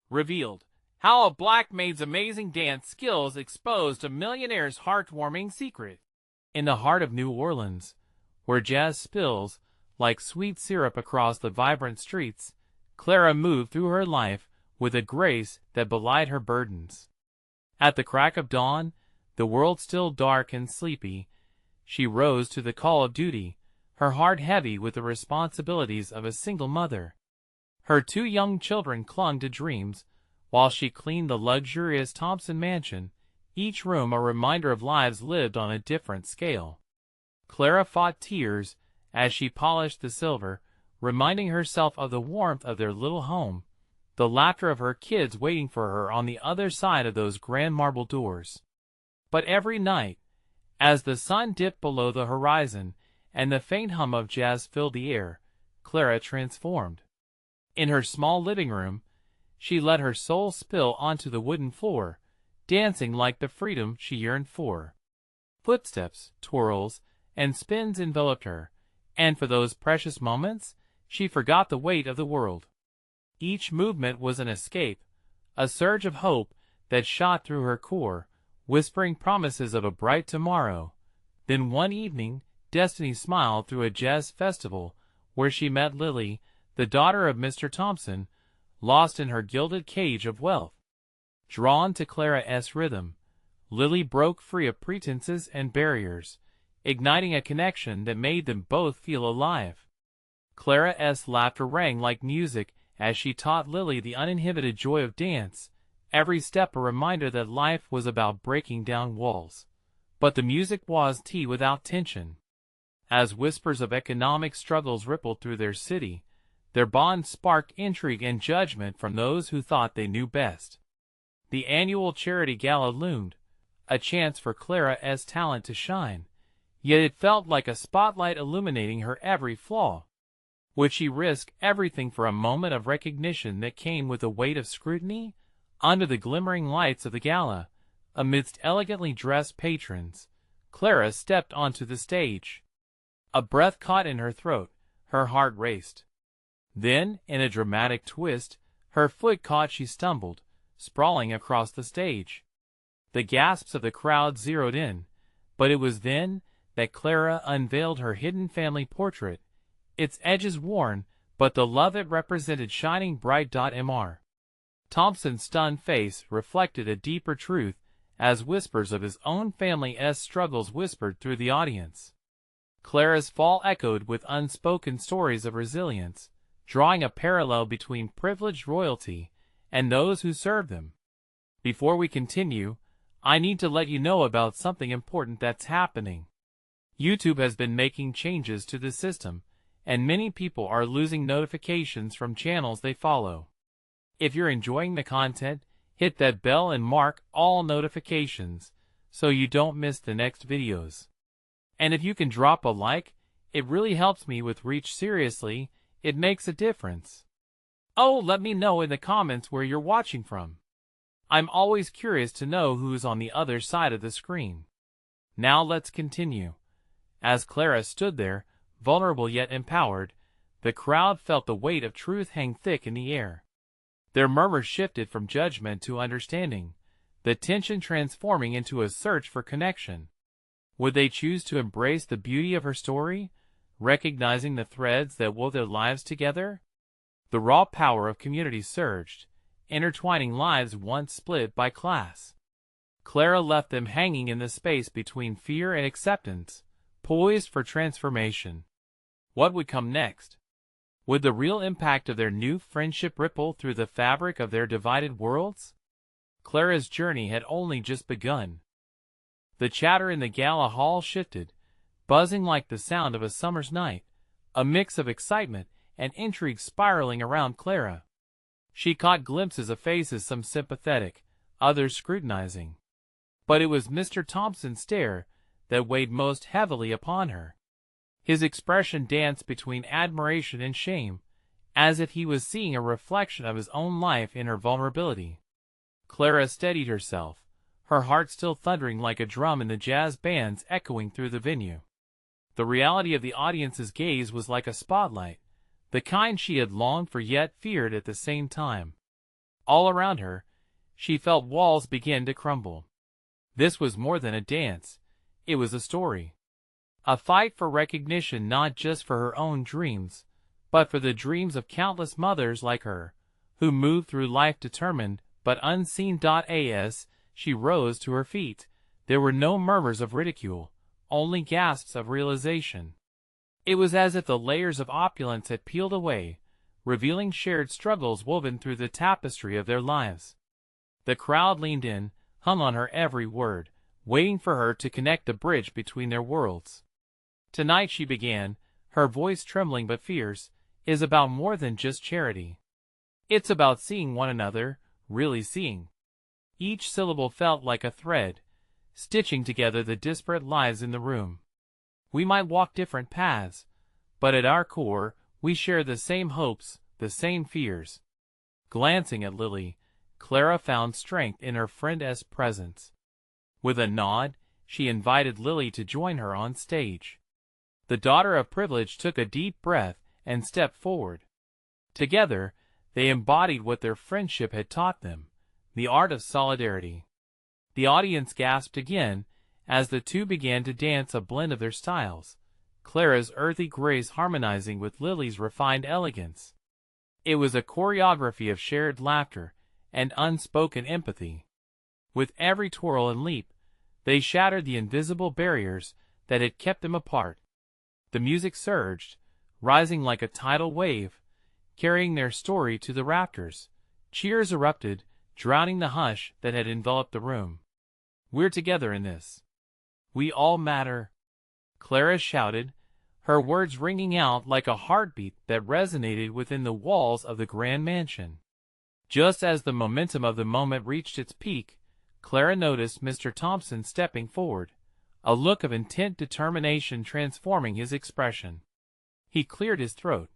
revealed how a black maid's amazing dance skills exposed a millionaire's heartwarming secret. In the heart of New Orleans, where jazz spills like sweet syrup across the vibrant streets, Clara moved through her life with a grace that belied her burdens. At the crack of dawn, the world still dark and sleepy, she rose to the call of duty, her heart heavy with the responsibilities of a single mother. Her 2 young children clung to dreams, while she cleaned the luxurious Thompson mansion, each room a reminder of lives lived on a different scale. Clara fought tears as she polished the silver, reminding herself of the warmth of their little home, the laughter of her kids waiting for her on the other side of those grand marble doors. But every night, as the sun dipped below the horizon and the faint hum of jazz filled the air, Clara transformed. In her small living room, she let her soul spill onto the wooden floor, dancing like the freedom she yearned for. Footsteps, twirls, and spins enveloped her, and for those precious moments, she forgot the weight of the world. Each movement was an escape, a surge of hope that shot through her core, whispering promises of a bright tomorrow. Then one evening, destiny smiled through a jazz festival where she met Lily, the daughter of Mr. Thompson, lost in her gilded cage of wealth. Drawn to Clara's rhythm, Lily broke free of pretenses and barriers, igniting a connection that made them both feel alive. Clara's laughter rang like music as she taught Lily the uninhibited joy of dance, every step a reminder that life was about breaking down walls. But the music was tea without tension. As whispers of economic struggles rippled through their city, their bond sparked intrigue and judgment from those who thought they knew best. The annual charity gala loomed, a chance for Clara's talent to shine, yet it felt like a spotlight illuminating her every flaw. Would she risk everything for a moment of recognition that came with a weight of scrutiny? Under the glimmering lights of the gala, amidst elegantly dressed patrons, Clara stepped onto the stage. A breath caught in her throat, her heart raced. Then, in a dramatic twist, her foot caught, she stumbled, sprawling across the stage. The gasps of the crowd zeroed in, but it was then that Clara unveiled her hidden family portrait, its edges worn, but the love it represented shining bright. Mr. Thompson's stunned face reflected a deeper truth as whispers of his own family's struggles whispered through the audience. Clara's fall echoed with unspoken stories of resilience, drawing a parallel between privileged royalty and those who serve them. Before we continue, I need to let you know about something important that's happening. YouTube has been making changes to the system, and many people are losing notifications from channels they follow. If you're enjoying the content, hit that bell and mark all notifications so you don't miss the next videos. And if you can drop a like, it really helps me with reach. Seriously, it makes a difference. Oh, let me know in the comments where you're watching from. I'm always curious to know who's on the other side of the screen. Now let's continue. As Clara stood there, vulnerable yet empowered, the crowd felt the weight of truth hang thick in the air. Their murmurs shifted from judgment to understanding, the tension transforming into a search for connection. Would they choose to embrace the beauty of her story, recognizing the threads that wove their lives together? The raw power of community surged, intertwining lives once split by class. Clara left them hanging in the space between fear and acceptance, poised for transformation. What would come next? Would the real impact of their new friendship ripple through the fabric of their divided worlds? Clara's journey had only just begun. The chatter in the gala hall shifted, buzzing like the sound of a summer's night, a mix of excitement and intrigue spiraling around Clara. She caught glimpses of faces, some sympathetic, others scrutinizing. But it was Mr. Thompson's stare that weighed most heavily upon her. His expression danced between admiration and shame, as if he was seeing a reflection of his own life in her vulnerability. Clara steadied herself, her heart still thundering like a drum in the jazz bands echoing through the venue. The reality of the audience's gaze was like a spotlight, the kind she had longed for yet feared at the same time. All around her, she felt walls begin to crumble. This was more than a dance. It was a story. A fight for recognition, not just for her own dreams, but for the dreams of countless mothers like her, who moved through life determined but unseen. As she rose to her feet, there were no murmurs of ridicule, only gasps of realization. It was as if the layers of opulence had peeled away, revealing shared struggles woven through the tapestry of their lives. The crowd leaned in, hung on her every word, waiting for her to connect the bridge between their worlds. Tonight, she began, her voice trembling but fierce, is about more than just charity. It's about seeing one another, really seeing. Each syllable felt like a thread, stitching together the disparate lives in the room. We might walk different paths, but at our core, we share the same hopes, the same fears. Glancing at Lily, Clara found strength in her friend's presence. With a nod, she invited Lily to join her on stage. The daughter of privilege took a deep breath and stepped forward. Together, they embodied what their friendship had taught them, the art of solidarity. The audience gasped again as the two began to dance, a blend of their styles, Clara's earthy grace harmonizing with Lily's refined elegance. It was a choreography of shared laughter and unspoken empathy. With every twirl and leap, they shattered the invisible barriers that had kept them apart. The music surged, rising like a tidal wave, carrying their story to the rafters. Cheers erupted, drowning the hush that had enveloped the room. "We're together in this. We all matter," Clara shouted, her words ringing out like a heartbeat that resonated within the walls of the grand mansion. Just as the momentum of the moment reached its peak, Clara noticed Mr. Thompson stepping forward, a look of intent determination transforming his expression. He cleared his throat,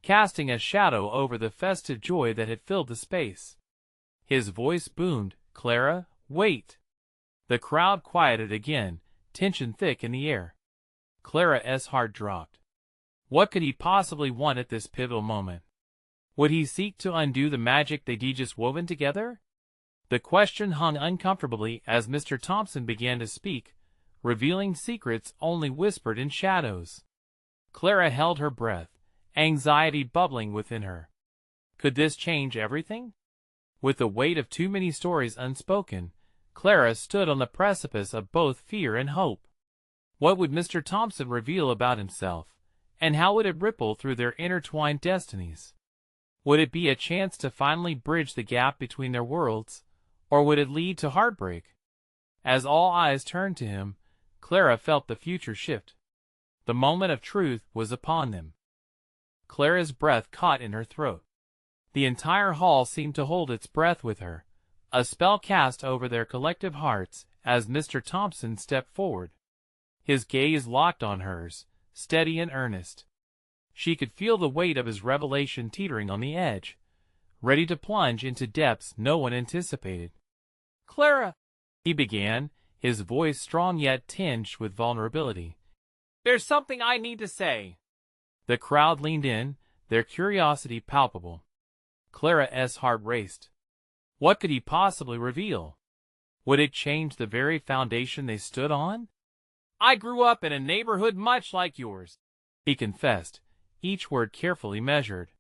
casting a shadow over the festive joy that had filled the space. His voice boomed, "Clara, wait!" The crowd quieted again, tension thick in the air. Clara's heart dropped. What could he possibly want at this pivotal moment? Would he seek to undo the magic they'd just woven together? The question hung uncomfortably as Mr. Thompson began to speak, revealing secrets only whispered in shadows. Clara held her breath, anxiety bubbling within her. Could this change everything? With the weight of too many stories unspoken, Clara stood on the precipice of both fear and hope. What would Mr. Thompson reveal about himself, and how would it ripple through their intertwined destinies? Would it be a chance to finally bridge the gap between their worlds, or would it lead to heartbreak? As all eyes turned to him, Clara felt the future shift. The moment of truth was upon them. Clara's breath caught in her throat. The entire hall seemed to hold its breath with her, a spell cast over their collective hearts as Mr. Thompson stepped forward. His gaze locked on hers, steady and earnest. She could feel the weight of his revelation teetering on the edge, ready to plunge into depths no one anticipated. "Clara," he began, his voice strong yet tinged with vulnerability. "There's something I need to say." The crowd leaned in, their curiosity palpable. Clara's heart raced. What could he possibly reveal? Would it change the very foundation they stood on? "I grew up in a neighborhood much like yours," he confessed, each word carefully measured.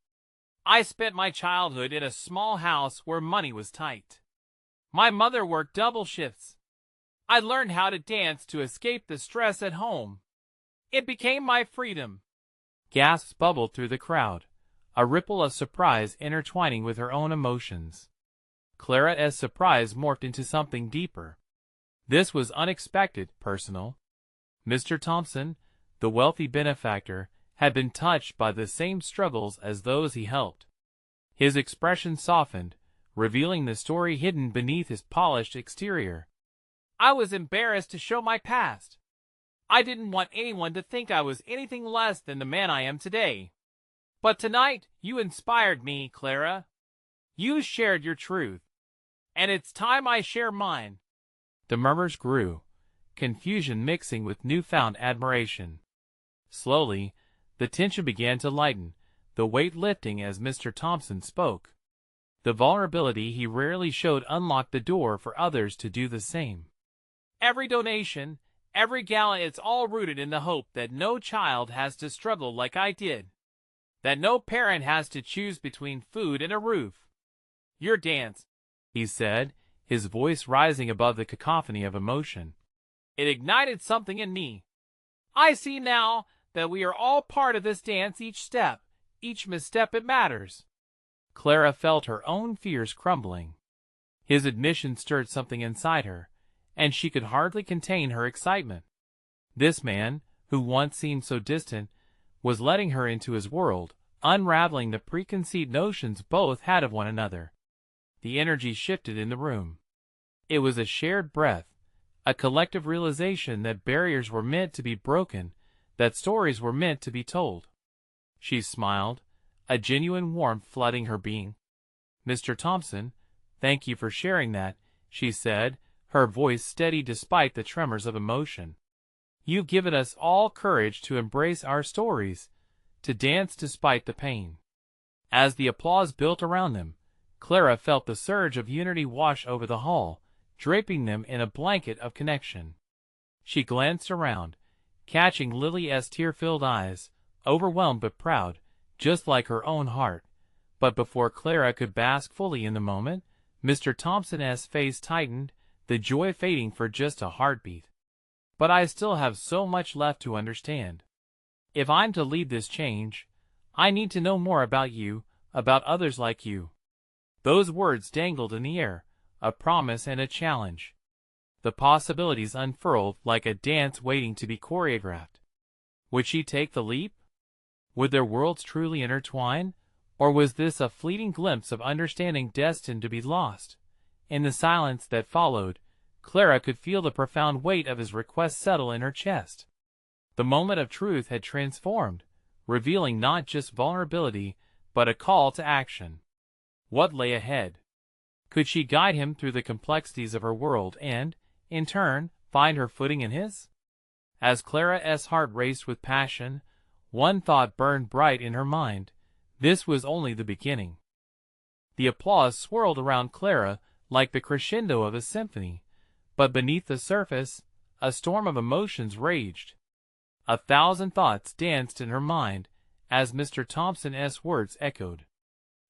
"I spent my childhood in a small house where money was tight. My mother worked double shifts. I learned how to dance to escape the stress at home. It became my freedom." Gasps bubbled through the crowd, a ripple of surprise intertwining with her own emotions. Clara's surprise morphed into something deeper. This was unexpected, personal. Mr. Thompson, the wealthy benefactor, had been touched by the same struggles as those he helped. His expression softened, revealing the story hidden beneath his polished exterior. "I was embarrassed to show my past. I didn't want anyone to think I was anything less than the man I am today. But tonight, you inspired me, Clara. You shared your truth. And it's time I share mine." The murmurs grew, confusion mixing with newfound admiration. Slowly, the tension began to lighten, the weight lifting as Mr. Thompson spoke. The vulnerability he rarely showed unlocked the door for others to do the same. Every donation, every gala, it's all rooted in the hope that no child has to struggle like I did. That no parent has to choose between food and a roof. Your dance, he said, his voice rising above the cacophony of emotion. It ignited something in me. I see now that we are all part of this dance, each step, each misstep, it matters. Clara felt her own fears crumbling. His admission stirred something inside her, and she could hardly contain her excitement. This man, who once seemed so distant, was letting her into his world, unraveling the preconceived notions both had of one another. The energy shifted in the room. It was a shared breath, a collective realization that barriers were meant to be broken, that stories were meant to be told. She smiled, a genuine warmth flooding her being. "Mr. Thompson, thank you for sharing that," she said, her voice steady despite the tremors of emotion. "You've given us all courage to embrace our stories, to dance despite the pain." As the applause built around them, Clara felt the surge of unity wash over the hall, draping them in a blanket of connection. She glanced around, catching Lily's tear-filled eyes, overwhelmed but proud, just like her own heart. But before Clara could bask fully in the moment, Mr. Thompson's face tightened, the joy fading for just a heartbeat. "But I still have so much left to understand. If I'm to lead this change, I need to know more about you, about others like you." Those words dangled in the air, a promise and a challenge. The possibilities unfurled like a dance waiting to be choreographed. Would she take the leap? Would their worlds truly intertwine? Or was this a fleeting glimpse of understanding destined to be lost? In the silence that followed, Clara could feel the profound weight of his request settle in her chest. The moment of truth had transformed, revealing not just vulnerability, but a call to action. What lay ahead? Could she guide him through the complexities of her world and, in turn, find her footing in his? As Clara's heart raced with passion, one thought burned bright in her mind. This was only the beginning. The applause swirled around Clara like the crescendo of a symphony, but beneath the surface, a storm of emotions raged. 1,000 thoughts danced in her mind as Mr. Thompson's words echoed.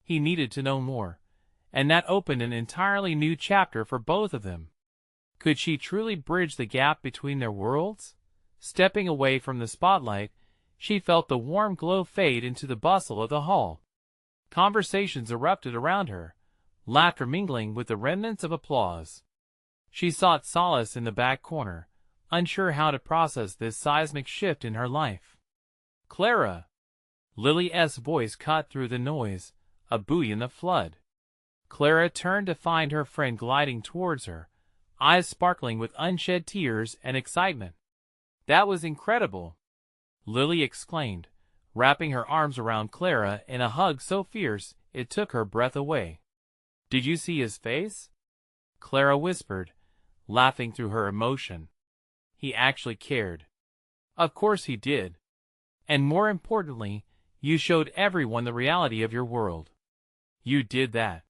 He needed to know more, and that opened an entirely new chapter for both of them. Could she truly bridge the gap between their worlds? Stepping away from the spotlight, she felt the warm glow fade into the bustle of the hall. Conversations erupted around her, laughter mingling with the remnants of applause. She sought solace in the back corner, unsure how to process this seismic shift in her life. "Clara!" Lily's voice cut through the noise, a buoy in the flood. Clara turned to find her friend gliding towards her, eyes sparkling with unshed tears and excitement. "That was incredible!" Lily exclaimed, wrapping her arms around Clara in a hug so fierce it took her breath away. "Did you see his face?" Clara whispered, laughing through her emotion. "He actually cared." "Of course he did. And more importantly, you showed everyone the reality of your world. You did that.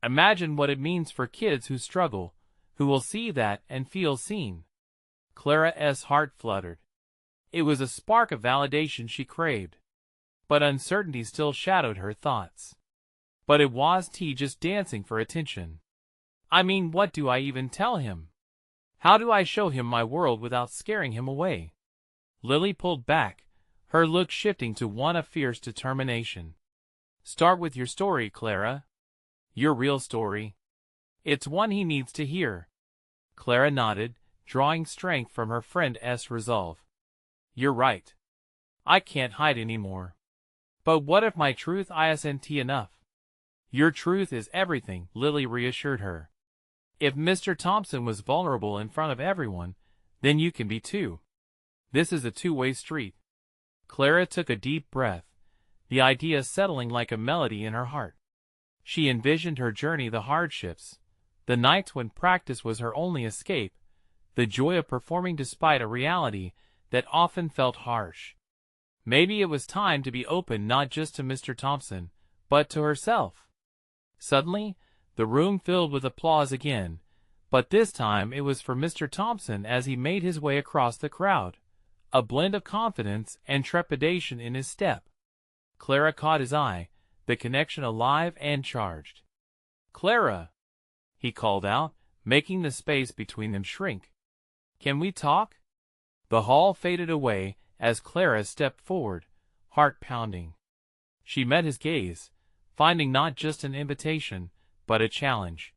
Imagine what it means for kids who struggle, who will see that and feel seen." Clara's heart fluttered. It was a spark of validation she craved. But uncertainty still shadowed her thoughts. But it was just dancing for attention. "I mean, what do I even tell him? How do I show him my world without scaring him away?" Lily pulled back, her look shifting to one of fierce determination. "Start with your story, Clara. Your real story. It's one he needs to hear." Clara nodded, drawing strength from her friend's resolve. "You're right. I can't hide anymore. But what if my truth isn't enough?" "Your truth is everything," Lily reassured her. "If Mr. Thompson was vulnerable in front of everyone, then you can be too. This is a two-way street." Clara took a deep breath, the idea settling like a melody in her heart. She envisioned her journey, the hardships, the nights when practice was her only escape, the joy of performing despite a reality that often felt harsh. Maybe it was time to be open not just to Mr. Thompson, but to herself. Suddenly, the room filled with applause again, but this time it was for Mr. Thompson as he made his way across the crowd, a blend of confidence and trepidation in his step. Clara caught his eye, the connection alive and charged. "Clara!" he called out, making the space between them shrink. "Can we talk?" The hall faded away as Clara stepped forward, heart pounding. She met his gaze, finding not just an invitation, but a challenge.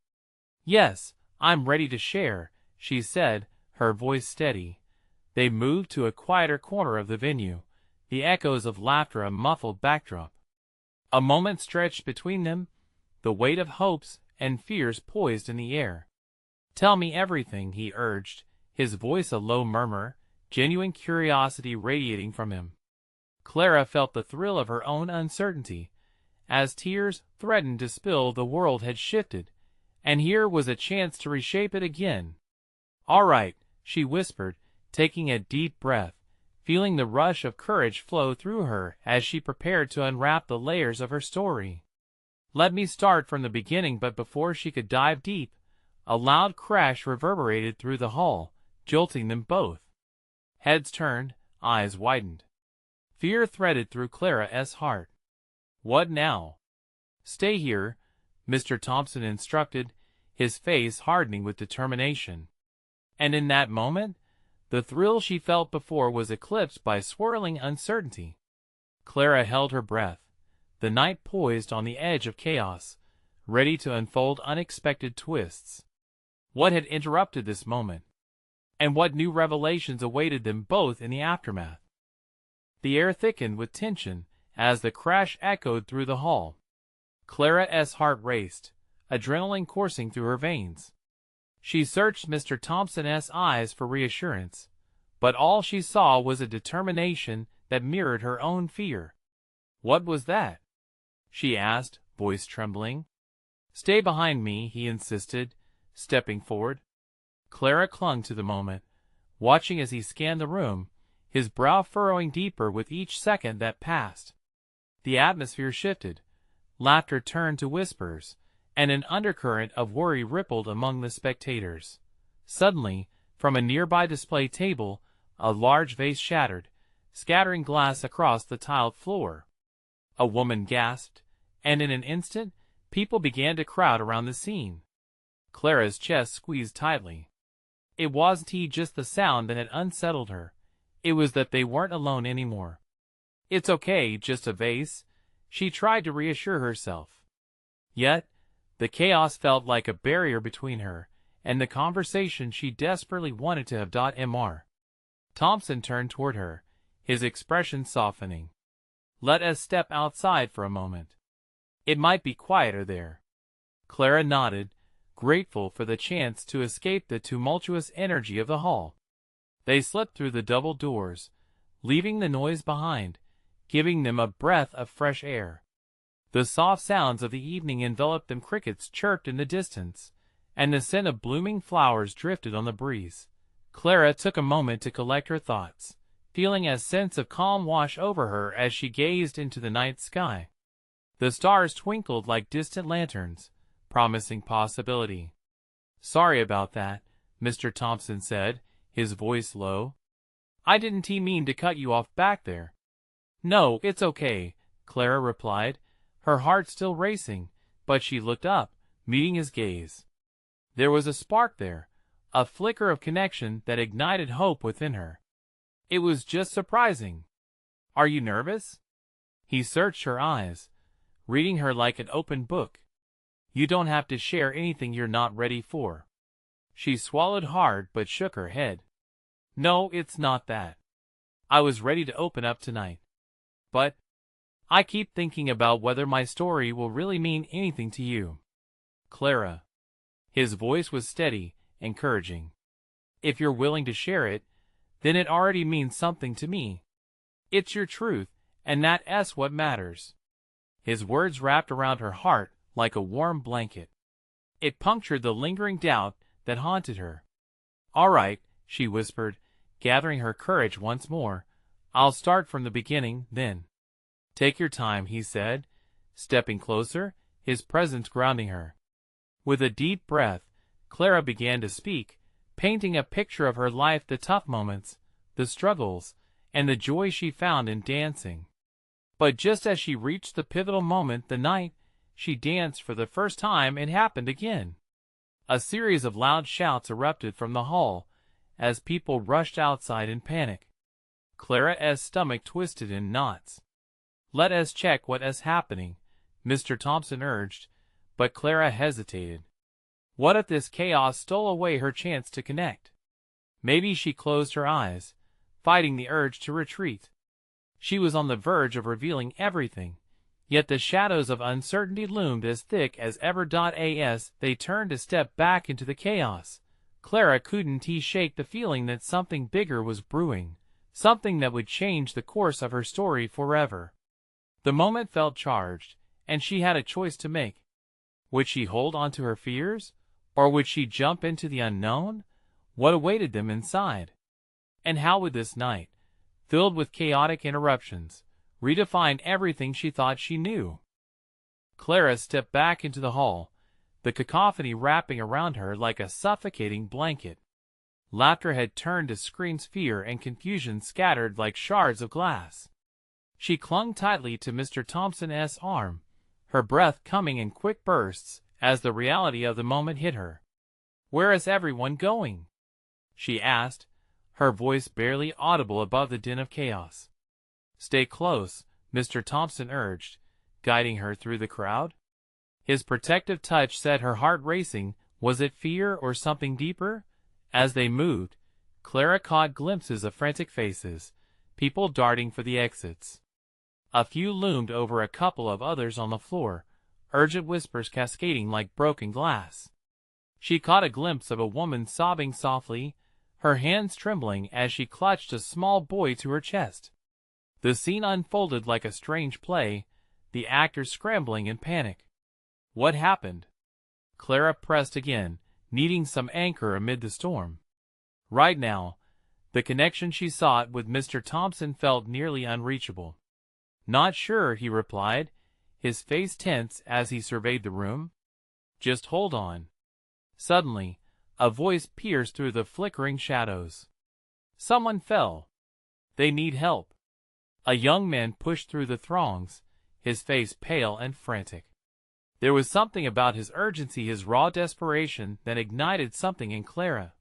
"Yes, I'm ready to share," she said, her voice steady. They moved to a quieter corner of the venue, the echoes of laughter a muffled backdrop. A moment stretched between them, the weight of hopes and fears poised in the air. "Tell me everything," he urged, his voice a low murmur, genuine curiosity radiating from him. Clara felt the thrill of her own uncertainty. As tears threatened to spill, the world had shifted, and here was a chance to reshape it again. "All right," she whispered, taking a deep breath, feeling the rush of courage flow through her as she prepared to unwrap the layers of her story. "Let me start from the beginning." But before she could dive deep, a loud crash reverberated through the hall, jolting them both. Heads turned, eyes widened. Fear threaded through Clara's heart. "What now?" "Stay here," Mr. Thompson instructed, his face hardening with determination. And in that moment, the thrill she felt before was eclipsed by swirling uncertainty. Clara held her breath, the night poised on the edge of chaos, ready to unfold unexpected twists. What had interrupted this moment? And what new revelations awaited them both in the aftermath? The air thickened with tension as the crash echoed through the hall. Clara's heart raced, adrenaline coursing through her veins. She searched Mr. Thompson's eyes for reassurance, but all she saw was a determination that mirrored her own fear. "What was that?" she asked, voice trembling. "Stay behind me," he insisted, stepping forward. Clara clung to the moment, watching as he scanned the room, his brow furrowing deeper with each second that passed. The atmosphere shifted, laughter turned to whispers, and an undercurrent of worry rippled among the spectators. Suddenly, from a nearby display table, a large vase shattered, scattering glass across the tiled floor. A woman gasped, and in an instant, people began to crowd around the scene. Clara's chest squeezed tightly. It wasn't just the sound that had unsettled her. It was that they weren't alone anymore. "It's okay, just a vase," she tried to reassure herself. Yet, the chaos felt like a barrier between her and the conversation she desperately wanted to have. Mr. Thompson turned toward her, his expression softening. "Let us step outside for a moment. It might be quieter there." Clara nodded, grateful for the chance to escape the tumultuous energy of the hall. They slipped through the double doors, leaving the noise behind, giving them a breath of fresh air. The soft sounds of the evening enveloped them. Crickets chirped in the distance, and the scent of blooming flowers drifted on the breeze. Clara took a moment to collect her thoughts, feeling a sense of calm wash over her as she gazed into the night sky. The stars twinkled like distant lanterns, promising possibility. "Sorry about that," Mr. Thompson said, his voice low. "I didn't mean to cut you off back there." "No, it's okay," Clara replied, her heart still racing, but she looked up, meeting his gaze. There was a spark there, a flicker of connection that ignited hope within her. It was just surprising. "Are you nervous?" He searched her eyes, reading her like an open book. "You don't have to share anything you're not ready for." She swallowed hard but shook her head. "No, it's not that. I was ready to open up tonight. But I keep thinking about whether my story will really mean anything to you." "Clara." His voice was steady, encouraging. "If you're willing to share it, then it already means something to me. It's your truth, and that's what matters." His words wrapped around her heart like a warm blanket. It punctured the lingering doubt that haunted her. "All right," she whispered, gathering her courage once more. "I'll start from the beginning, then." "Take your time," he said, stepping closer, his presence grounding her. With a deep breath, Clara began to speak, painting a picture of her life, the tough moments, the struggles, and the joy she found in dancing. But just as she reached the pivotal moment, the night she danced for the first time, it happened again. A series of loud shouts erupted from the hall as people rushed outside in panic. Clara's stomach twisted in knots. "Let us check what is happening," Mr. Thompson urged, but Clara hesitated. What if this chaos stole away her chance to connect? Maybe she closed her eyes, fighting the urge to retreat. She was on the verge of revealing everything, yet the shadows of uncertainty loomed as thick as ever. As they turned to step back into the chaos, Clara couldn't shake the feeling that something bigger was brewing, something that would change the course of her story forever. The moment felt charged, and she had a choice to make. Would she hold on to her fears, or would she jump into the unknown? What awaited them inside? And how would this night, filled with chaotic interruptions, redefine everything she thought she knew? Clara stepped back into the hall, the cacophony wrapping around her like a suffocating blanket. Laughter had turned to screams, fear and confusion scattered like shards of glass. She clung tightly to Mr. Thompson's arm, her breath coming in quick bursts as the reality of the moment hit her. "Where is everyone going?" she asked, her voice barely audible above the din of chaos. "Stay close," Mr. Thompson urged, guiding her through the crowd. His protective touch set her heart racing. Was it fear or something deeper? As they moved, Clara caught glimpses of frantic faces, people darting for the exits. A few loomed over a couple of others on the floor, urgent whispers cascading like broken glass. She caught a glimpse of a woman sobbing softly, her hands trembling as she clutched a small boy to her chest. The scene unfolded like a strange play, the actors scrambling in panic. What happened? Clara pressed again, needing some anchor amid the storm. Right now, the connection she sought with Mr. Thompson felt nearly unreachable. "Not sure," he replied, his face tense as he surveyed the room. "Just hold on." Suddenly, a voice pierced through the flickering shadows. "Someone fell. They need help." A young man pushed through the throngs, his face pale and frantic. There was something about his urgency, his raw desperation, that ignited something in Clara.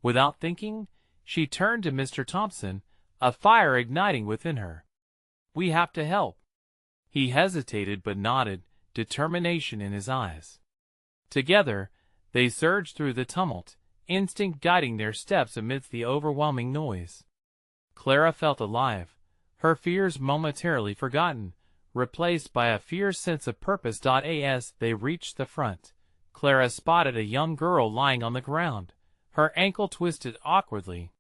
Without thinking, she turned to Mr. Thompson, a fire igniting within her. "We have to help." He hesitated but nodded, determination in his eyes. Together, they surged through the tumult, instinct guiding their steps amidst the overwhelming noise. Clara felt alive, her fears momentarily forgotten, replaced by a fierce sense of purpose. As they reached the front, Clara spotted a young girl lying on the ground, her ankle twisted awkwardly.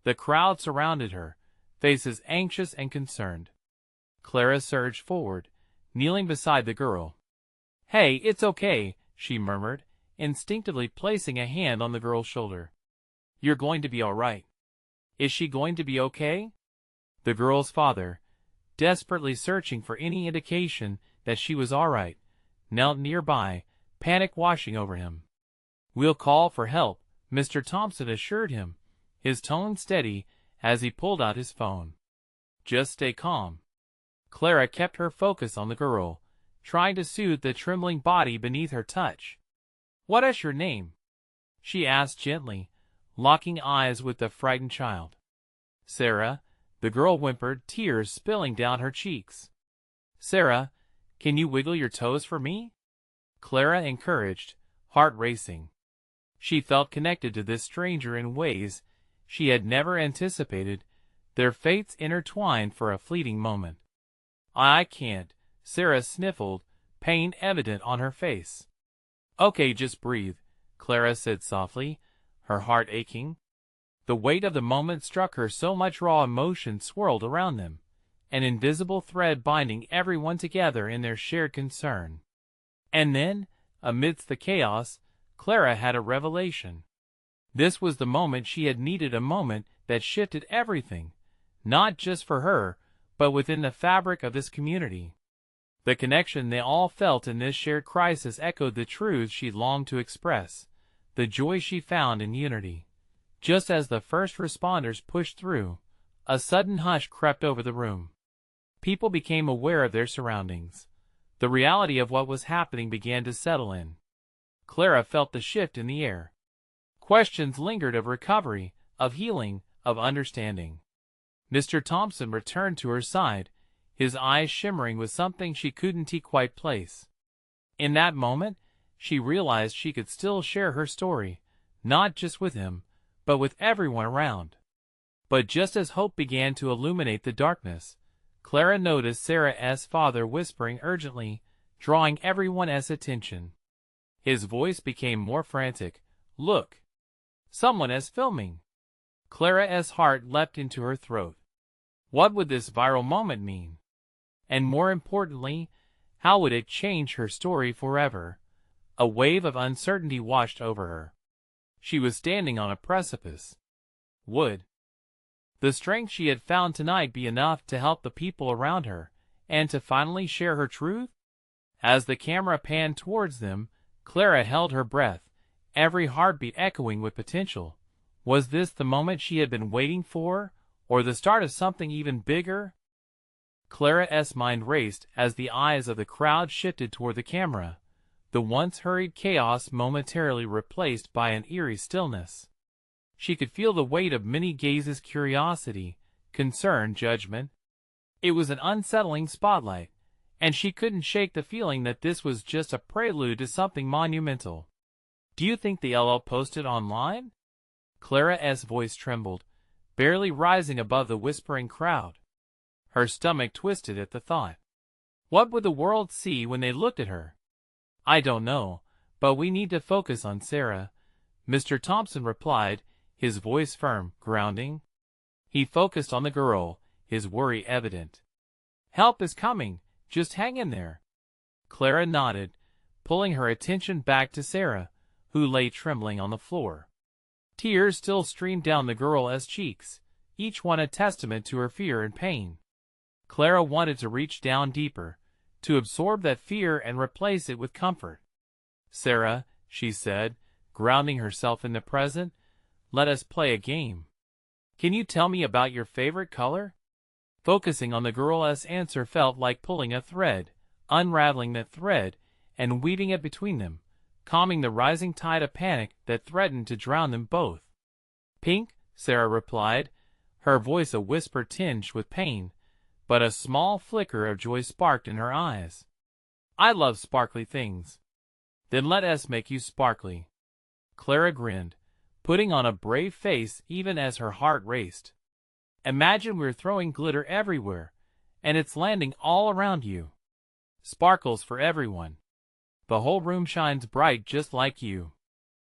The crowd surrounded her, faces anxious and concerned. Clara surged forward, kneeling beside the girl. "Hey, it's okay," she murmured, instinctively placing a hand on the girl's shoulder. "You're going to be all right." "Is she going to be okay?" The girl's father, desperately searching for any indication that she was all right, knelt nearby, panic washing over him. "We'll call for help," Mr. Thompson assured him, his tone steady as he pulled out his phone. "Just stay calm." Clara kept her focus on the girl, trying to soothe the trembling body beneath her touch. "What is your name?" she asked gently, locking eyes with the frightened child. "Sarah," the girl whimpered, tears spilling down her cheeks. "Sarah, can you wiggle your toes for me?" Clara encouraged, heart racing. She felt connected to this stranger in ways she had never anticipated, their fates intertwined for a fleeting moment. "I can't," Sarah sniffled, pain evident on her face. "Okay, just breathe," Clara said softly, her heart aching. The weight of the moment struck her, so much raw emotion swirled around them, an invisible thread binding everyone together in their shared concern. And then, amidst the chaos, Clara had a revelation. This was the moment she had needed, a moment that shifted everything, not just for her, but within the fabric of this community. The connection they all felt in this shared crisis echoed the truths she longed to express, the joy she found in unity. Just as the first responders pushed through, a sudden hush crept over the room. People became aware of their surroundings. The reality of what was happening began to settle in. Clara felt the shift in the air. Questions lingered of recovery, of healing, of understanding. Mr. Thompson returned to her side, his eyes shimmering with something she couldn't quite place. In that moment, she realized she could still share her story, not just with him, but with everyone around. But just as hope began to illuminate the darkness, Clara noticed Sarah's father whispering urgently, drawing everyone's attention. His voice became more frantic. "Look! Someone is filming!" Clara's heart leapt into her throat. What would this viral moment mean? And more importantly, how would it change her story forever? A wave of uncertainty washed over her. She was standing on a precipice. Would the strength she had found tonight be enough to help the people around her, and to finally share her truth? As the camera panned towards them, Clara held her breath, every heartbeat echoing with potential. Was this the moment she had been waiting for, or the start of something even bigger? Clara's mind raced as the eyes of the crowd shifted toward the camera, the once hurried chaos momentarily replaced by an eerie stillness. She could feel the weight of many gazes' curiosity, concern, judgment. It was an unsettling spotlight, and she couldn't shake the feeling that this was just a prelude to something monumental. "Do you think the LL posted online?" Clara's voice trembled, barely rising above the whispering crowd. Her stomach twisted at the thought. What would the world see when they looked at her? "I don't know, but we need to focus on Sarah," Mr. Thompson replied, his voice firm, grounding. He focused on the girl, his worry evident. "Help is coming, just hang in there." Clara nodded, pulling her attention back to Sarah, who lay trembling on the floor. Tears still streamed down the girl's cheeks, each one a testament to her fear and pain. Clara wanted to reach down deeper, to absorb that fear and replace it with comfort. "Sarah," she said, grounding herself in the present, "let us play a game. Can you tell me about your favorite color?" Focusing on the girl's answer felt like pulling a thread, unraveling that thread, and weaving it between them, calming the rising tide of panic that threatened to drown them both. "Pink," Sarah replied, her voice a whisper tinged with pain, but a small flicker of joy sparked in her eyes. "I love sparkly things." "Then let us make you sparkly." Clara grinned, putting on a brave face even as her heart raced. "Imagine we're throwing glitter everywhere, and it's landing all around you. Sparkles for everyone. The whole room shines bright just like you."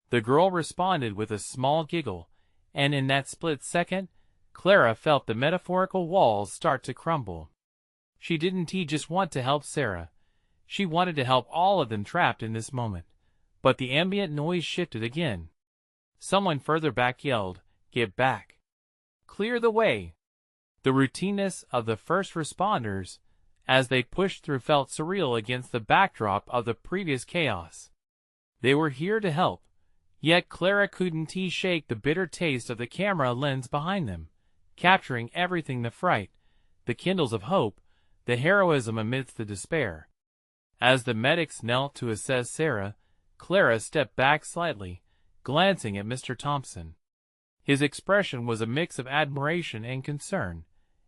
The girl responded with a small giggle, and in that split second, Clara felt the metaphorical walls start to crumble. She didn't just want to help Sarah. She wanted to help all of them trapped in this moment. But the ambient noise shifted again. Someone further back yelled, "Get back! Clear the way!" The routineness of the first responders, as they pushed through, felt surreal against the backdrop of the previous chaos. They were here to help, yet Clara couldn't shake the bitter taste of the camera lens behind them, capturing everything: the fright, the kindles of hope, the heroism amidst the despair. As the medics knelt to assess Sarah, Clara stepped back slightly, glancing at Mr. Thompson. His expression was a mix of admiration and concern,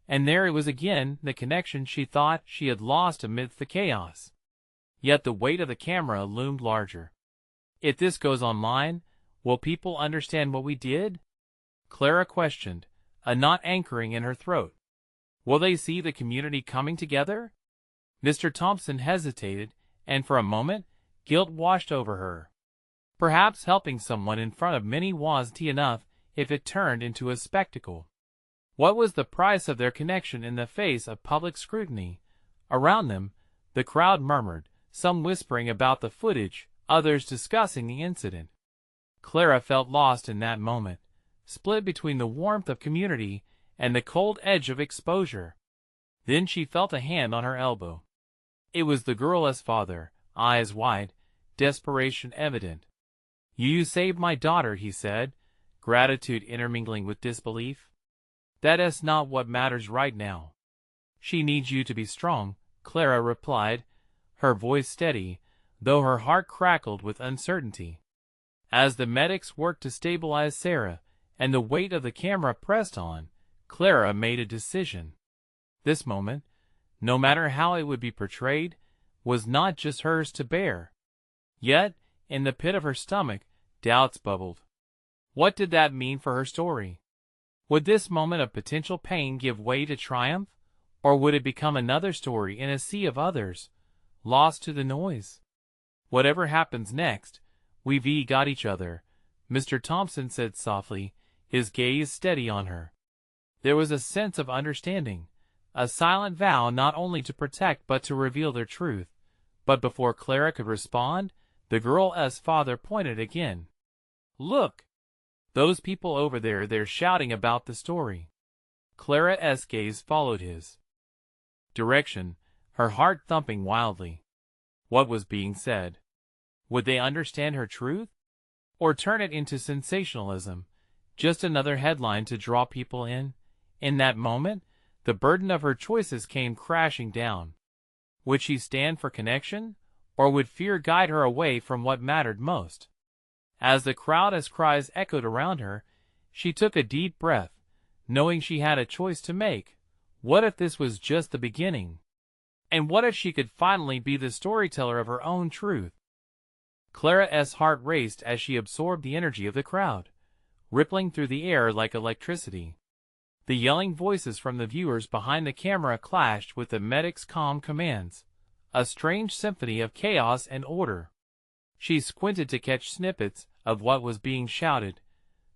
and there it was again, the connection she thought she had lost amidst the chaos. Yet the weight of the camera loomed larger. "If this goes online, will people understand what we did?" Clara questioned, a knot anchoring in her throat. "Will they see the community coming together?" Mr. Thompson hesitated, and for a moment, guilt washed over her. Perhaps helping someone in front of many wasn't enough if it turned into a spectacle. What was the price of their connection in the face of public scrutiny? Around them, the crowd murmured, some whispering about the footage, others discussing the incident. Clara felt lost in that moment, split between the warmth of community and the cold edge of exposure. Then she felt a hand on her elbow. It was the girl's father, eyes wide, desperation evident. "You saved my daughter," he said, gratitude intermingling with disbelief. "That's not what matters right now." "She needs you to be strong," Clara replied, her voice steady, though her heart crackled with uncertainty. As the medics worked to stabilize Sarah, and the weight of the camera pressed on, Clara made a decision. This moment, no matter how it would be portrayed, was not just hers to bear. Yet, in the pit of her stomach, doubts bubbled. What did that mean for her story? Would this moment of potential pain give way to triumph, or would it become another story in a sea of others, lost to the noise? "Whatever happens next, we've got each other," Mr. Thompson said softly, his gaze steady on her. There was a sense of understanding, a silent vow not only to protect but to reveal their truth. But before Clara could respond, the girl's father pointed again. "Look! Those people over there, they're shouting about the story." Clara's gaze followed his direction, her heart thumping wildly. What was being said? Would they understand her truth? Or turn it into sensationalism, just another headline to draw people in? In that moment, the burden of her choices came crashing down. Would she stand for connection, or would fear guide her away from what mattered most? As the crowd's cries echoed around her, she took a deep breath, knowing she had a choice to make. What if this was just the beginning? And what if she could finally be the storyteller of her own truth? Clara's heart raced as she absorbed the energy of the crowd, rippling through the air like electricity. The yelling voices from the viewers behind the camera clashed with the medic's calm commands, a strange symphony of chaos and order. She squinted to catch snippets of what was being shouted,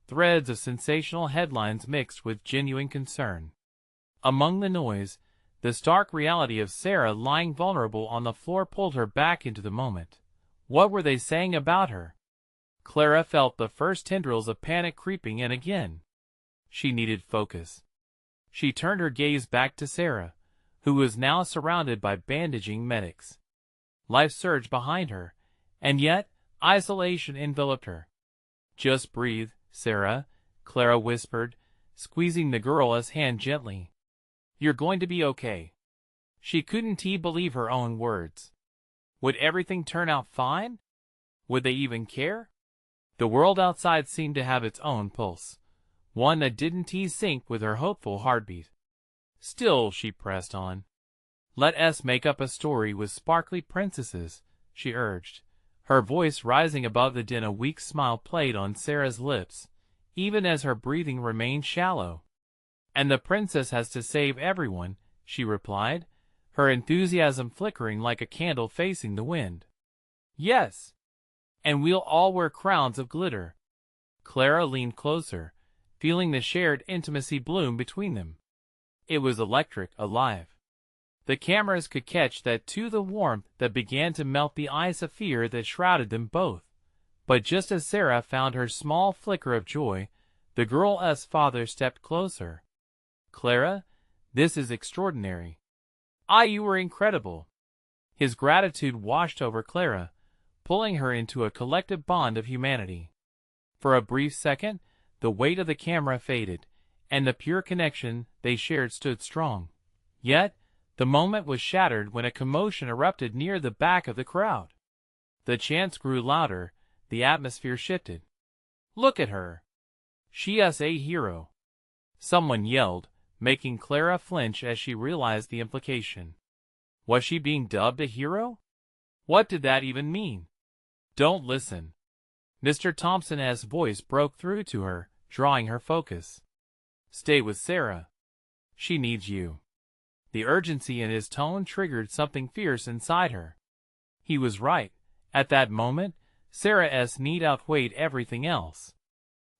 threads of sensational headlines mixed with genuine concern. Among the noise, the stark reality of Sarah lying vulnerable on the floor pulled her back into the moment. What were they saying about her? Clara felt the first tendrils of panic creeping in again. She needed focus. She turned her gaze back to Sarah, who was now surrounded by bandaging medics. Life surged behind her, and yet isolation enveloped her. "Just breathe, Sarah," Clara whispered, squeezing the girl's hand gently. "You're going to be okay." She couldn't believe her own words. Would everything turn out fine? Would they even care? The world outside seemed to have its own pulse, one that didn't sync with her hopeful heartbeat. Still, she pressed on. "Let us make up a story with sparkly princesses," she urged, her voice rising above the din. A weak smile played on Sarah's lips, even as her breathing remained shallow. "And the princess has to save everyone," she replied, her enthusiasm flickering like a candle facing the wind. "Yes. And we'll all wear crowns of glitter." Clara leaned closer, feeling the shared intimacy bloom between them. It was electric, alive. The cameras could catch that too, the warmth that began to melt the ice of fear that shrouded them both. But just as Sarah found her small flicker of joy, the girl's father stepped closer. "Clara, this is extraordinary. You were incredible." His gratitude washed over Clara, pulling her into a collective bond of humanity. For a brief second, the weight of the camera faded, and the pure connection they shared stood strong. Yet, the moment was shattered when a commotion erupted near the back of the crowd. The chants grew louder, the atmosphere shifted. "Look at her! She's a hero!" someone yelled, making Clara flinch as she realized the implication. Was she being dubbed a hero? What did that even mean? "Don't listen." Mr. Thompson's voice broke through to her, drawing her focus. "Stay with Sarah. She needs you." The urgency in his tone triggered something fierce inside her. He was right. At that moment, Sarah's need outweighed everything else.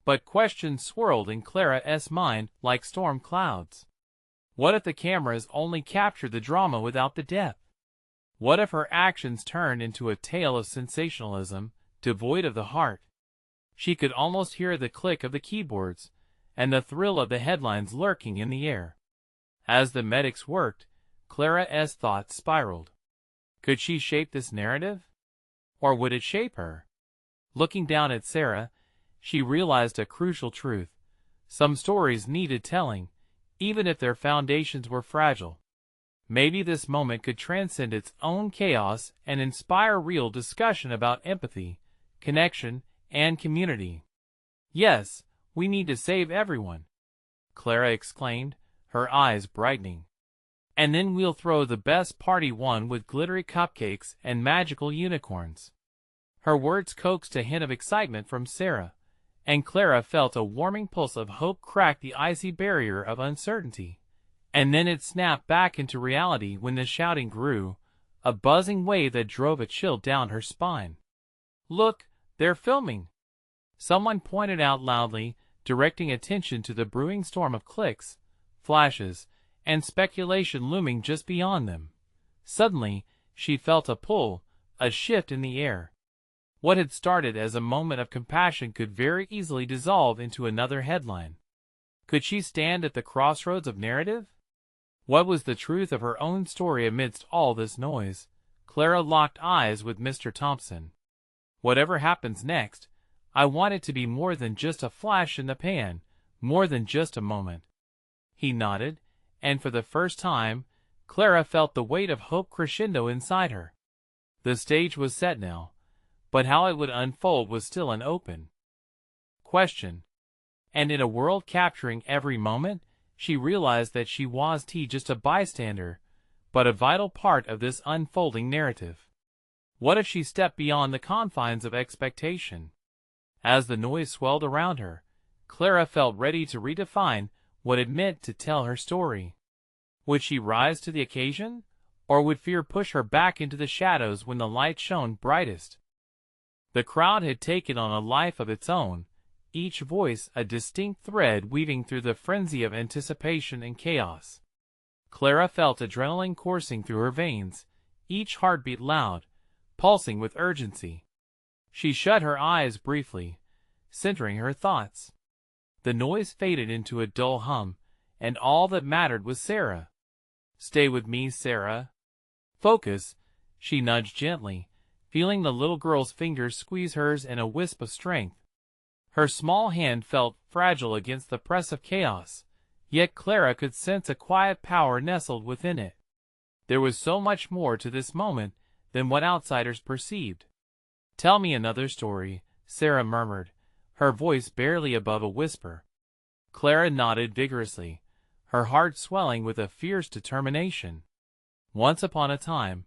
But questions swirled in Clara's mind like storm clouds. What if the cameras only captured the drama without the depth? What if her actions turned into a tale of sensationalism, devoid of the heart? She could almost hear the click of the keyboards, and the thrill of the headlines lurking in the air. As the medics worked, Clara's thoughts spiraled. Could she shape this narrative? Or would it shape her? Looking down at Sarah, she realized a crucial truth. Some stories needed telling, even if their foundations were fragile. Maybe this moment could transcend its own chaos and inspire real discussion about empathy, connection, and community. Yes, we need to save everyone, Clara exclaimed, her eyes brightening. And then we'll throw the best party, one with glittery cupcakes and magical unicorns. Her words coaxed a hint of excitement from Sarah, and Clara felt a warming pulse of hope crack the icy barrier of uncertainty. And then it snapped back into reality when the shouting grew, a buzzing wave that drove a chill down her spine. "Look, they're filming!" Someone pointed out loudly, directing attention to the brewing storm of clicks, flashes, and speculation looming just beyond them. Suddenly, she felt a pull, a shift in the air. What had started as a moment of compassion could very easily dissolve into another headline. Could she stand at the crossroads of narrative? What was the truth of her own story amidst all this noise? Clara locked eyes with Mr. Thompson. "Whatever happens next, I want it to be more than just a flash in the pan, more than just a moment." He nodded, and for the first time, Clara felt the weight of hope crescendo inside her. The stage was set now, but how it would unfold was still an open question. And in a world capturing every moment, she realized that she wasn't just a bystander, but a vital part of this unfolding narrative. What if she stepped beyond the confines of expectation? As the noise swelled around her, Clara felt ready to redefine what it meant to tell her story. Would she rise to the occasion, or would fear push her back into the shadows when the light shone brightest? The crowd had taken on a life of its own, each voice a distinct thread weaving through the frenzy of anticipation and chaos. Clara felt adrenaline coursing through her veins, each heartbeat loud, pulsing with urgency. She shut her eyes briefly, centering her thoughts. The noise faded into a dull hum, and all that mattered was Sarah. "Stay with me, Sarah. Focus," she nudged gently, feeling the little girl's fingers squeeze hers in a wisp of strength. Her small hand felt fragile against the press of chaos, yet Clara could sense a quiet power nestled within it. There was so much more to this moment than what outsiders perceived. "Tell me another story," Sarah murmured, her voice barely above a whisper. Clara nodded vigorously, her heart swelling with a fierce determination. Once upon a time,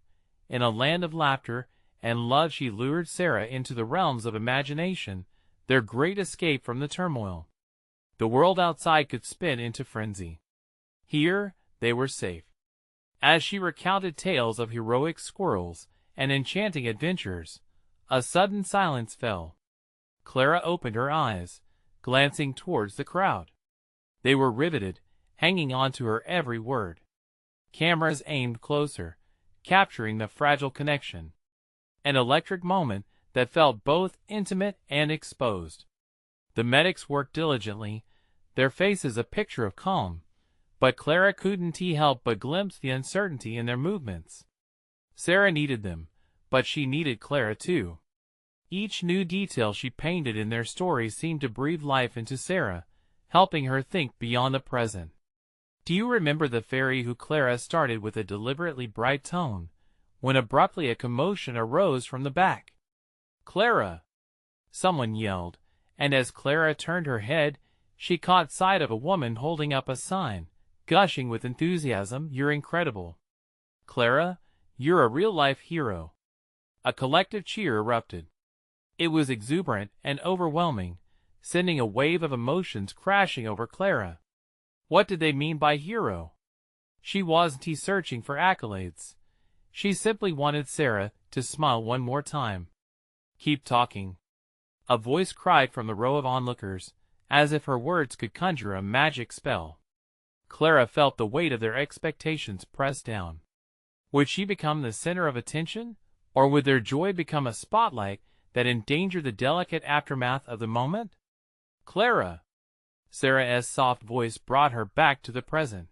in a land of laughter and love, she lured Sarah into the realms of imagination, their great escape from the turmoil. The world outside could spin into frenzy. Here, they were safe. As she recounted tales of heroic squirrels and enchanting adventures, a sudden silence fell. Clara opened her eyes, glancing towards the crowd. They were riveted, hanging on to her every word. Cameras aimed closer, capturing the fragile connection. An electric moment that felt both intimate and exposed. The medics worked diligently, their faces a picture of calm, but Clara couldn't help but glimpse the uncertainty in their movements. Sarah needed them, but she needed Clara too. Each new detail she painted in their story seemed to breathe life into Sarah, helping her think beyond the present. "Do you remember the fairy who?" Clara started with a deliberately bright tone, when abruptly a commotion arose from the back. "Clara!" someone yelled, and as Clara turned her head, she caught sight of a woman holding up a sign, gushing with enthusiasm. "You're incredible, Clara! You're a real-life hero!" A collective cheer erupted. It was exuberant and overwhelming, sending a wave of emotions crashing over Clara. What did they mean by hero? She wasn't searching for accolades. She simply wanted Sarah to smile one more time. "Keep talking," a voice cried from the row of onlookers, as if her words could conjure a magic spell. Clara felt the weight of their expectations press down. Would she become the center of attention, or would their joy become a spotlight that endangered the delicate aftermath of the moment? "Clara!" Sarah's soft voice brought her back to the present.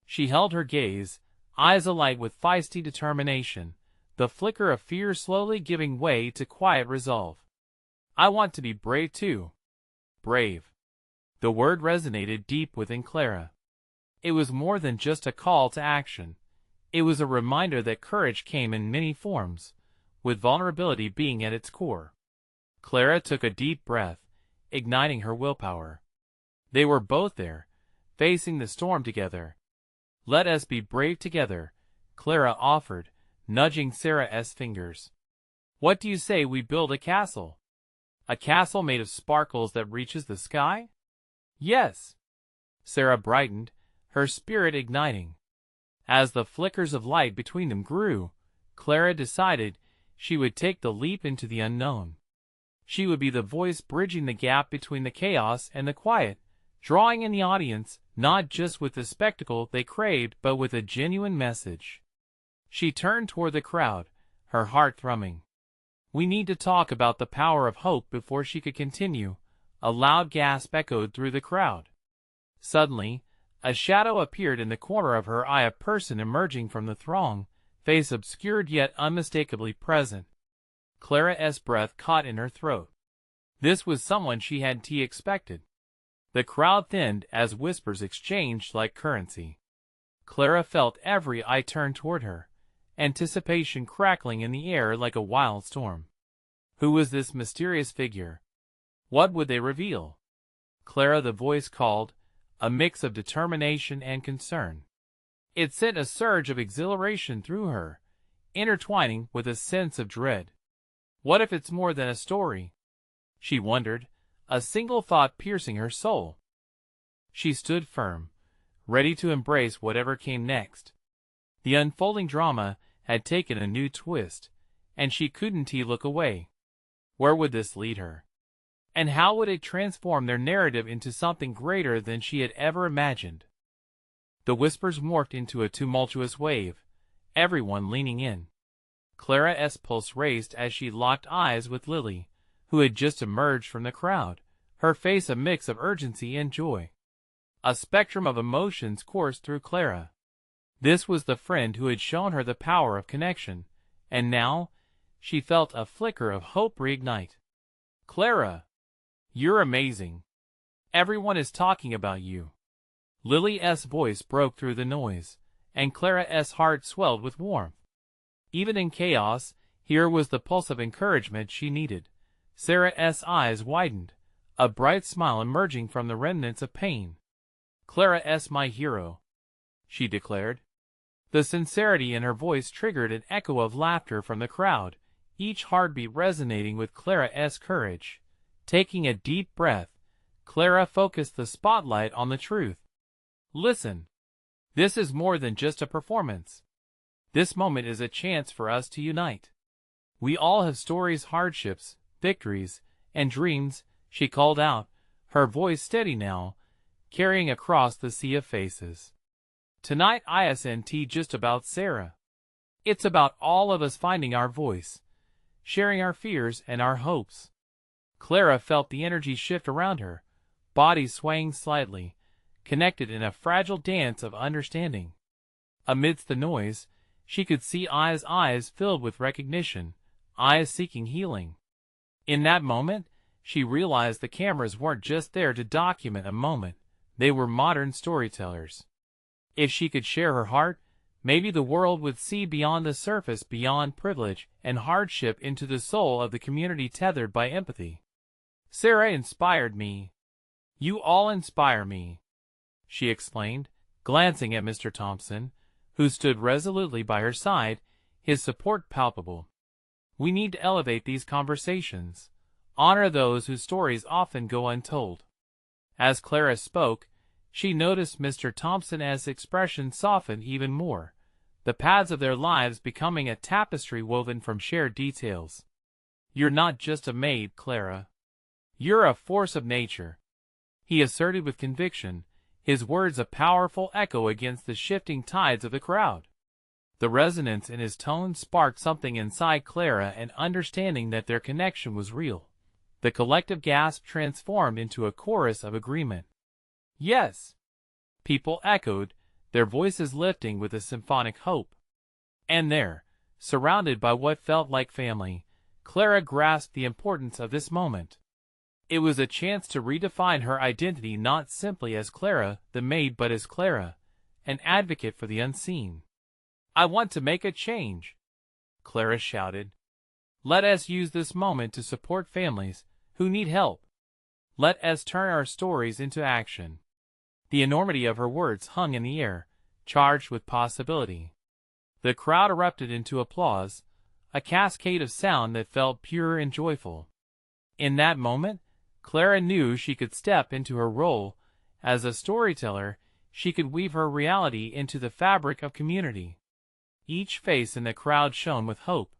She held her gaze, eyes alight with feisty determination, the flicker of fear slowly giving way to quiet resolve. I want to be brave too. Brave. The word resonated deep within Clara. It was more than just a call to action. It was a reminder that courage came in many forms, with vulnerability being at its core. Clara took a deep breath, igniting her willpower. They were both there, facing the storm together. Let us be brave together, Clara offered, nudging Sarah's fingers. What do you say we build a castle? A castle made of sparkles that reaches the sky? Yes. Sarah brightened, her spirit igniting. As the flickers of light between them grew, Clara decided she would take the leap into the unknown. She would be the voice bridging the gap between the chaos and the quiet, drawing in the audience not just with the spectacle they craved but with a genuine message. She turned toward the crowd, her heart thrumming. We need to talk about the power of hope before she could continue. A loud gasp echoed through the crowd. Suddenly, a shadow appeared in the corner of her eye, a person emerging from the throng, face obscured yet unmistakably present. Clara's breath caught in her throat. This was someone she hadn't expected. The crowd thinned as whispers exchanged like currency. Clara felt every eye turn toward her, anticipation crackling in the air like a wild storm. Who was this mysterious figure? What would they reveal? Clara, the voice called, a mix of determination and concern. It sent a surge of exhilaration through her, intertwining with a sense of dread. What if it's more than a story? She wondered, a single thought piercing her soul. She stood firm, ready to embrace whatever came next. The unfolding drama had taken a new twist, and she couldn't look away. Where would this lead her? And how would it transform their narrative into something greater than she had ever imagined? The whispers morphed into a tumultuous wave, everyone leaning in. Clara's pulse raced as she locked eyes with Lily, who had just emerged from the crowd, her face a mix of urgency and joy. A spectrum of emotions coursed through Clara. This was the friend who had shown her the power of connection, and now she felt a flicker of hope reignite. Clara, you're amazing. Everyone is talking about you. Lily's voice broke through the noise, and Clara's heart swelled with warmth. Even in chaos, here was the pulse of encouragement she needed. Sarah's eyes widened, a bright smile emerging from the remnants of pain. Clara's my hero, she declared. The sincerity in her voice triggered an echo of laughter from the crowd, each heartbeat resonating with Clara's courage. Taking a deep breath, Clara focused the spotlight on the truth. Listen. This is more than just a performance. This moment is a chance for us to unite. We all have stories, hardships, victories, and dreams, she called out, her voice steady now, carrying across the sea of faces. Tonight isn't just about Sarah. It's about all of us finding our voice, sharing our fears and our hopes. Clara felt the energy shift around her, body swaying slightly, connected in a fragile dance of understanding. Amidst the noise, she could see eyes filled with recognition, eyes seeking healing. In that moment, she realized the cameras weren't just there to document a moment, they were modern storytellers. If she could share her heart, maybe the world would see beyond the surface, beyond privilege and hardship, into the soul of the community tethered by empathy. Sarah inspired me. You all inspire me, she explained, glancing at Mr. Thompson, who stood resolutely by her side, his support palpable. We need to elevate these conversations, honor those whose stories often go untold. As Clara spoke, she noticed Mr. Thompson's expression soften even more, the paths of their lives becoming a tapestry woven from shared details. You're not just a maid, Clara. You're a force of nature, he asserted with conviction, his words a powerful echo against the shifting tides of the crowd. The resonance in his tone sparked something inside Clara, an understanding that their connection was real. The collective gasp transformed into a chorus of agreement. Yes, people echoed, their voices lifting with a symphonic hope. And there, Surrounded by what felt like family, Clara grasped the importance of this moment. It was a chance to redefine her identity not simply as Clara, the maid, but as Clara, an advocate for the unseen. "I want to make a change," Clara shouted. "Let us use this moment to support families who need help. Let us turn our stories into action." The enormity of her words hung in the air, charged with possibility. The crowd erupted into applause, a cascade of sound that felt pure and joyful. In that moment, Clara knew she could step into her role as a storyteller. She could weave her reality into the fabric of community. Each face in the crowd shone with hope.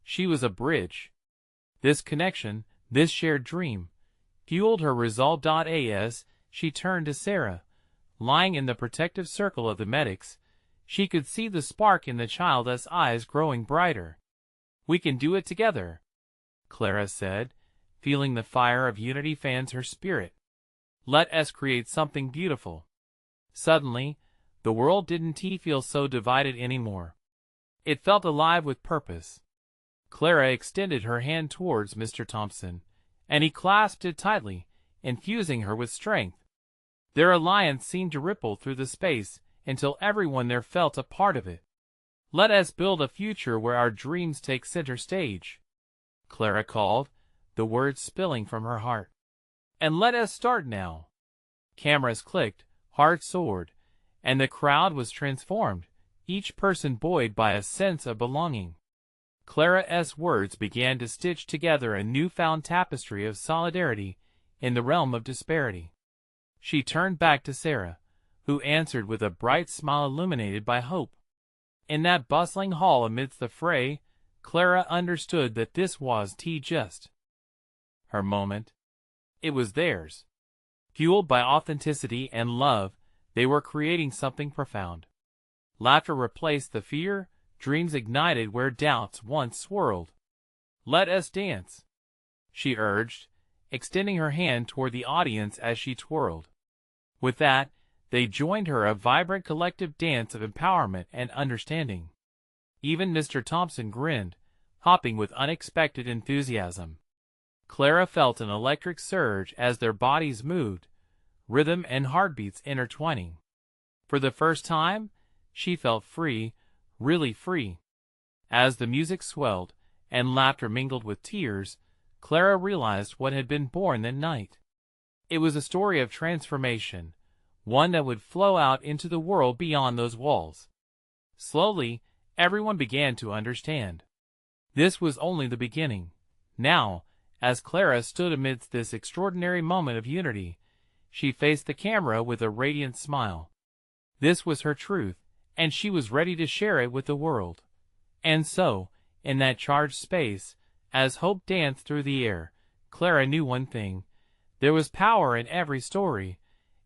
She was a bridge. This connection, this shared dream, fueled her resolve. As she turned to Sarah, lying in the protective circle of the medics, she could see the spark in the child's eyes growing brighter. "We can do it together," Clara said, feeling the fire of unity fans her spirit. "Let us create something beautiful." Suddenly, the world didn't feel so divided anymore. It felt alive with purpose. Clara extended her hand towards Mr. Thompson, and he clasped it tightly, infusing her with strength. Their alliance seemed to ripple through the space until everyone there felt a part of it. "Let us build a future where our dreams take center stage," Clara called, the words spilling from her heart. "And let us start now." Cameras clicked, hearts soared, and the crowd was transformed, each person buoyed by a sense of belonging. Clara's words began to stitch together a newfound tapestry of solidarity in the realm of disparity. She turned back to Sarah, who answered with a bright smile illuminated by hope. In that bustling hall amidst the fray, Clara understood that this was just her moment. It was theirs. Fueled by authenticity and love, they were creating something profound. Laughter replaced the fear, dreams ignited where doubts once swirled. "Let us dance," she urged, extending her hand toward the audience as she twirled. With that, they joined her, a vibrant collective dance of empowerment and understanding. Even Mr. Thompson grinned, hopping with unexpected enthusiasm. Clara felt an electric surge as their bodies moved, rhythm and heartbeats intertwining. For the first time, she felt free, really free. As the music swelled and laughter mingled with tears, Clara realized what had been born that night. It was a story of transformation, one that would flow out into the world beyond those walls. Slowly, everyone began to understand. This was only the beginning. Now, as Clara stood amidst this extraordinary moment of unity, she faced the camera with a radiant smile. This was her truth, and she was ready to share it with the world. And so, in that charged space, as hope danced through the air, Clara knew one thing. There was power in every story,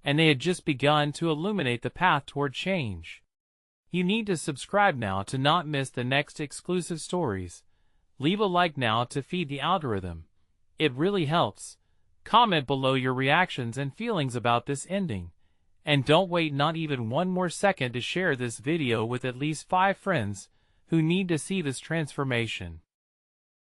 and they had just begun to illuminate the path toward change. You need to subscribe now to not miss the next exclusive stories. Leave a like now to feed the algorithm. It really helps. Comment below your reactions and feelings about this ending. And don't wait not even one more second to share this video with at least 5 friends who need to see this transformation.